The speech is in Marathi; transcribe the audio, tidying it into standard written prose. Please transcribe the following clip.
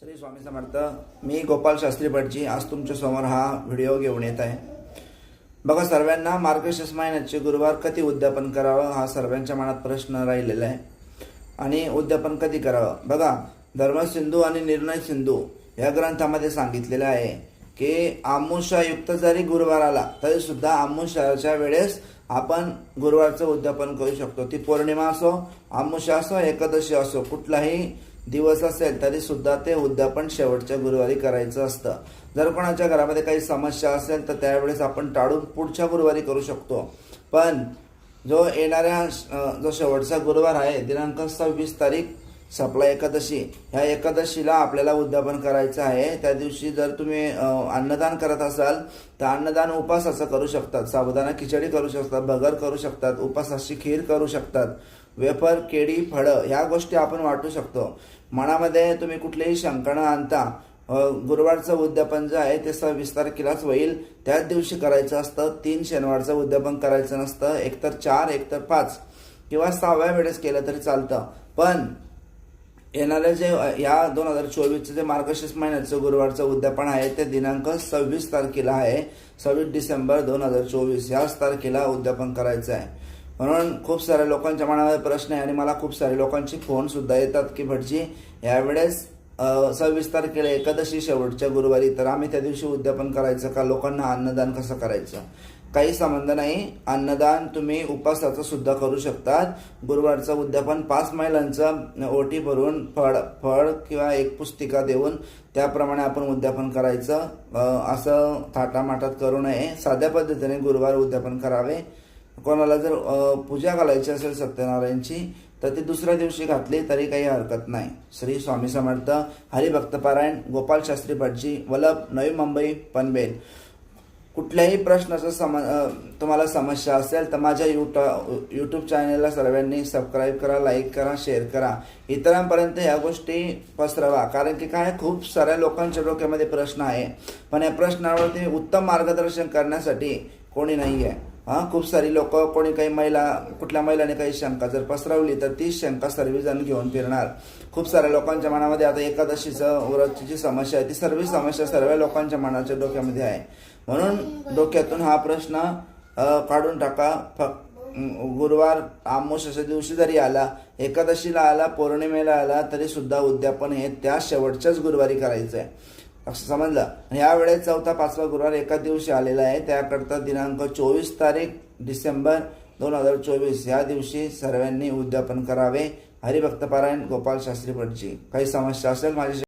श्री स्वामी समर्थ। मी गोपाल शास्त्री भटजी आज तुमच्या समोर हा व्हिडिओ घेऊन येत आहे। बघा, सर्वांना मार्गशीर्ष महिन्याचे गुरुवार कधी उद्यापन करावं हा सर्वांच्या मनात प्रश्न राहिलेला आहे आणि उद्यापन कधी करावं। बघा, धर्मसिंधू आणि निर्णय सिंधू या ग्रंथामध्ये सांगितलेलं आहे की आमुषा युक्त जरी गुरुवार आला तरी सुद्धा आमुषाच्या वेळेस आपण गुरुवारचं उद्यापन करू शकतो। ती पौर्णिमा असो, आमुषा असो, एकादशी असो, कुठलाही दिवस असेल तरी सुद्धा ते उद्यापन शेवटच्या गुरुवारी करायचं असतं। जर कोणाच्या घरामध्ये काही समस्या असेल तर त्यावेळेस आपण टाळून पुढच्या गुरुवारी करू शकतो। पण जो येणाऱ्या जो शेवटचा गुरुवार आहे दिनांक 26 तारीख सपला एकादशी, ह्या एकादशीला आपल्याला उद्यापन करायचं आहे। त्या दिवशी जर तुम्ही अन्नदान करत असाल तर अन्नदान उपासाचं करू शकतात, साबुदाणा खिचडी करू शकतात, भगर करू शकतात, उपासाची खीर करू शकतात, वेफर, केळी, फळं ह्या गोष्टी आपण वाटू शकतो। मनामध्ये तुम्ही कुठलीही शंका न आणता गुरुवारचं उद्यापन जे आहे ते 26 तारखेलाच होईल, त्याच दिवशी करायचं असतं। 3 शनिवारचं उद्यापन करायचं नसतं, एकतर 4, एकतर 5 किंवा 6व्या वेळेस केलं तरी चालतं। पण येणारे जे या 2024चे जे मार्गशीर्ष महिन्याचं गुरुवारचं उद्यापन आहे ते दिनांक 26 तारखेला आहे। 26 डिसेंबर 2024 याच तारखेला उद्यापन करायचं आहे। म्हणून खूप साऱ्या लोकांच्या मनामध्ये प्रश्न आहे आणि मला खूप सारे लोकांचे फोन सुद्धा येतात की भटजी यावेळेस 26 तारखेला एकादशी शेवटच्या गुरुवारी, तर आम्ही त्या दिवशी उद्यापन करायचं का? लोकांना अन्नदान कसं करायचं? काही संबंध नाही, अन्नदान तुम्ही उपासाचं सुद्धा करू शकतात। गुरुवारचं उद्यापन 5 महिलांचं ओटी भरून फळ किंवा एक पुस्तिका देऊन त्याप्रमाणे आपण उद्यापन करायचं। असं थाटामाटात करू नये, साध्या पद्धतीने गुरुवार उद्यापन करावे। कोणाला जर पूजा घालायची असेल सत्यनारायणची तर ती दुसऱ्या दिवशी घातली तरी काही हरकत नाही। श्री स्वामी समर्थ। हरिभक्त पारायण गोपाल शास्त्री भटजी, वलभ, नवी मुंबई, पनवेल। कुठल्याही प्रश्नाचं तुम्हाला समस्या असेल तर माझ्या यूट्यूब चॅनलला सर्वांनी सबस्क्राईब करा, लाईक करा, शेअर करा, इतरांपर्यंत या गोष्टी पसरवा। कारण की काय, खूप साऱ्या लोकांच्या डोक्यामध्ये प्रश्न आहे पण या प्रश्नावरती उत्तम मार्गदर्शन करण्यासाठी कोणी नाही आहे। खूप सारी लोक, कोणी काही कुठल्या महिलाने काही शंका जर पसरवली तर ती शंका सर्वजण घेऊन फिरणार। खूप साऱ्या लोकांच्या मनामध्ये आता एकादशीचं व्रतची जी समस्या आहे ती सर्व लोकांच्या मनाच्या डोक्यामध्ये आहे। म्हणून डोक्यातून हा प्रश्न काढून टाका। गुरुवार अमावस्येच्या दिवशी जरी आला, एकादशीला आला, पौर्णिमेला आला तरी सुद्धा उद्यापन हे त्या शेवटच्याच गुरुवारी करायचं आहे, असं समजलं। यावेळेस 4था 5वा गुरुवार एका दिवशी आलेला आहे, त्याकरता दिनांक 24 तारीख डिसेंबर 2024 या दिवशी सर्वांनी उद्यापन करावे। हरिभक्त पारायण गोपाल शास्त्री भटजी। काही समस्या असेल माझ्या